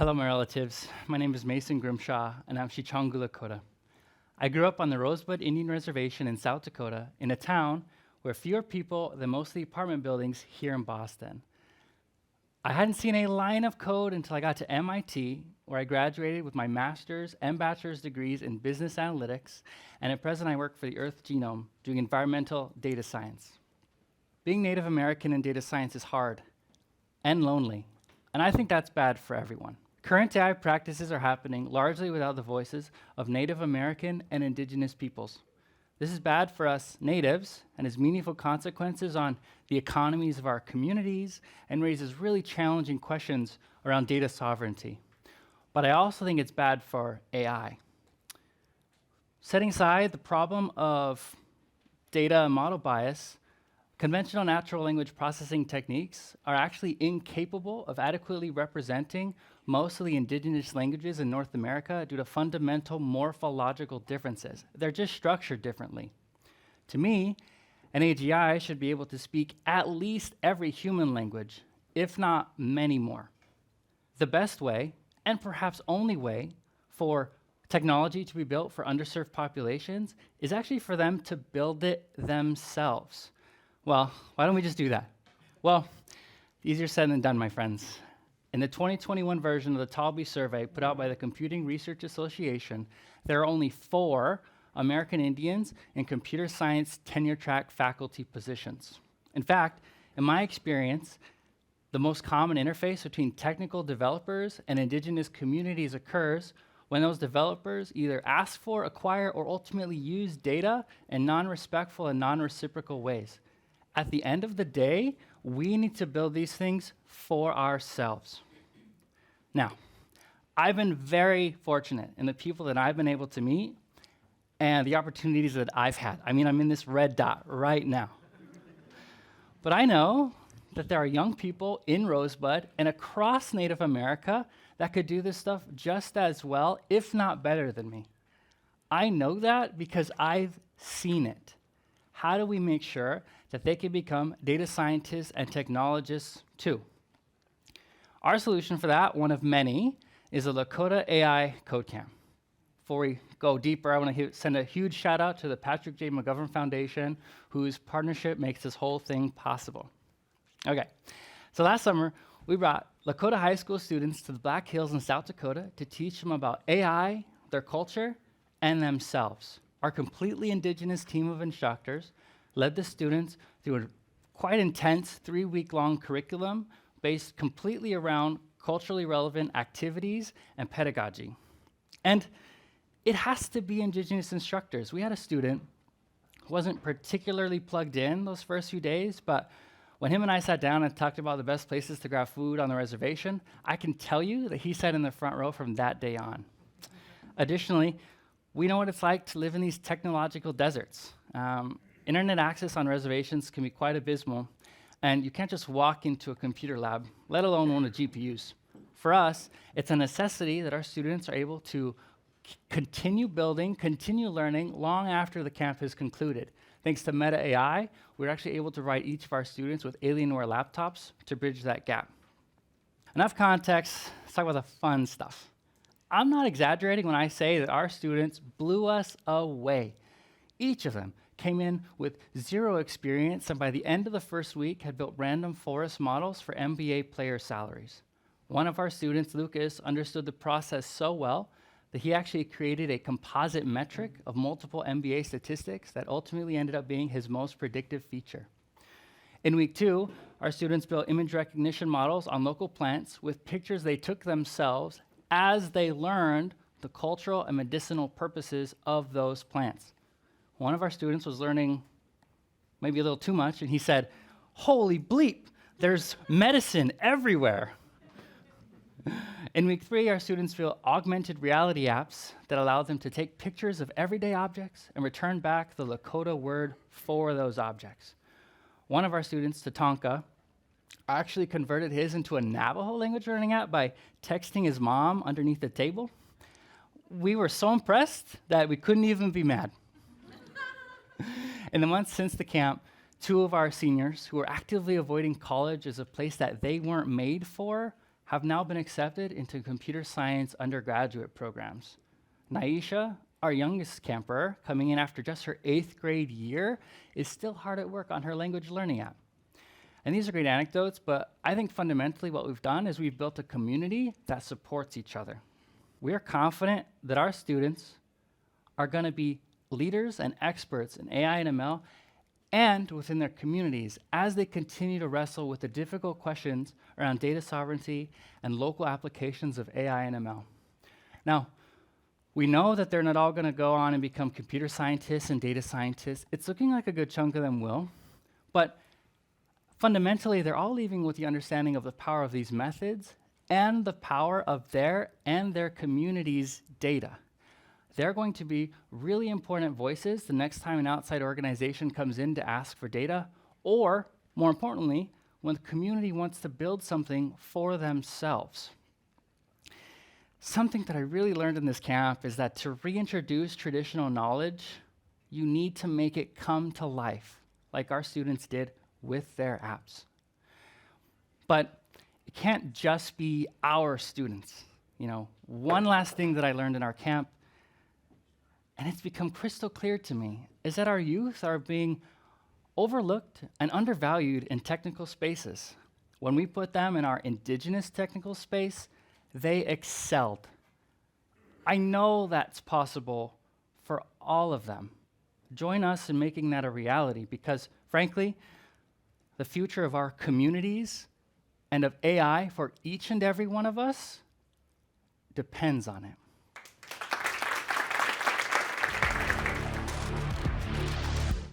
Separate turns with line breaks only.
Hello, my relatives. My name is Mason Grimshaw, and I'm Chichangu Lakota. I grew up on the Rosebud Indian Reservation in South Dakota, in a town where fewer people than most of the apartment buildings here in Boston. I hadn't seen a line of code until I got to MIT, where I graduated with my master's and bachelor's degrees in business analytics, and at present I work for the Earth Genome, doing environmental data science. Being Native American in data science is hard and lonely, and I think that's bad for everyone. Current AI practices are happening largely without the voices of Native American and Indigenous peoples. This is bad for us natives and has meaningful consequences on the economies of our communities and raises really challenging questions around data sovereignty. But I also think it's bad for AI. Setting aside the problem of data and model bias, conventional natural language processing techniques are actually incapable of adequately representing most of the indigenous languages in North America due to fundamental morphological differences. They're just structured differently. To me, an AGI should be able to speak at least every human language, if not many more. The best way, and perhaps only way, for technology to be built for underserved populations is actually for them to build it themselves. Well, why don't we just do that? Well, easier said than done, my friends. In the 2021 version of the Talby survey put out by the Computing Research Association, there are only 4 American Indians in computer science tenure-track faculty positions. In fact, in my experience, the most common interface between technical developers and indigenous communities occurs when those developers either ask for, acquire, or ultimately use data in non-respectful and non-reciprocal ways. At the end of the day, we need to build these things for ourselves. Now, I've been very fortunate in the people that I've been able to meet and the opportunities that I've had. I mean, I'm in this red dot right now. But I know that there are young people in Rosebud and across Native America that could do this stuff just as well, if not better than me. I know that because I've seen it. How do we make sure that they can become data scientists and technologists too? Our solution for that, one of many, is the Lakota AI Code Camp. Before we go deeper, I want to send a huge shout out to the Patrick J. McGovern Foundation, whose partnership makes this whole thing possible. Okay, so last summer, we brought Lakota high school students to the Black Hills in South Dakota to teach them about AI, their culture, and themselves. Our completely indigenous team of instructors led the students through a quite intense 3-week-long curriculum based completely around culturally relevant activities and pedagogy. And it has to be indigenous instructors. We had a student who wasn't particularly plugged in those first few days, but when him and I sat down and talked about the best places to grab food on the reservation, I can tell you that he sat in the front row from that day on. Additionally, we know what it's like to live in these technological deserts. Internet access on reservations can be quite abysmal, and you can't just walk into a computer lab, let alone one of GPUs. For us, it's a necessity that our students are able to continue building, continue learning long after the camp is concluded. Thanks to Meta AI, we're actually able to provide each of our students with Alienware laptops to bridge that gap. Enough context, let's talk about the fun stuff. I'm not exaggerating when I say that our students blew us away. Each of them came in with 0 experience, and by the end of the first week had built random forest models for NBA player salaries. One of our students, Lucas, understood the process so well that he actually created a composite metric of multiple NBA statistics that ultimately ended up being his most predictive feature. In week 2, our students built image recognition models on local plants with pictures they took themselves as they learned the cultural and medicinal purposes of those plants. One of our students was learning maybe a little too much, and he said, "Holy bleep, there's medicine everywhere." In week 3, our students built augmented reality apps that allow them to take pictures of everyday objects and return back the Lakota word for those objects. One of our students, Tatanka, actually converted his into a Navajo language learning app by texting his mom underneath the table. We were so impressed that we couldn't even be mad. In the months since the camp, 2 of our seniors who were actively avoiding college as a place that they weren't made for have now been accepted into computer science undergraduate programs. Naisha, our youngest camper, coming in after just her 8th grade year, is still hard at work on her language learning app. And these are great anecdotes, but I think fundamentally what we've done is we've built a community that supports each other. We are confident that our students are going to be leaders and experts in AI and ML and within their communities as they continue to wrestle with the difficult questions around data sovereignty and local applications of AI and ML. Now, we know that they're not all going to go on and become computer scientists and data scientists. It's looking like a good chunk of them will, but fundamentally, they're all leaving with the understanding of the power of these methods and the power of their and their community's data. They're going to be really important voices the next time an outside organization comes in to ask for data, or more importantly, when the community wants to build something for themselves. Something that I really learned in this camp is that to reintroduce traditional knowledge, you need to make it come to life, like our students did with their apps. But it can't just be our students. One last thing that I learned in our camp, and it's become crystal clear to me, is that our youth are being overlooked and undervalued in technical spaces. When we put them in our indigenous technical space, they excelled. I know that's possible for all of them. Join us in making that a reality because, frankly, the future of our communities and of AI for each and every one of us depends on it.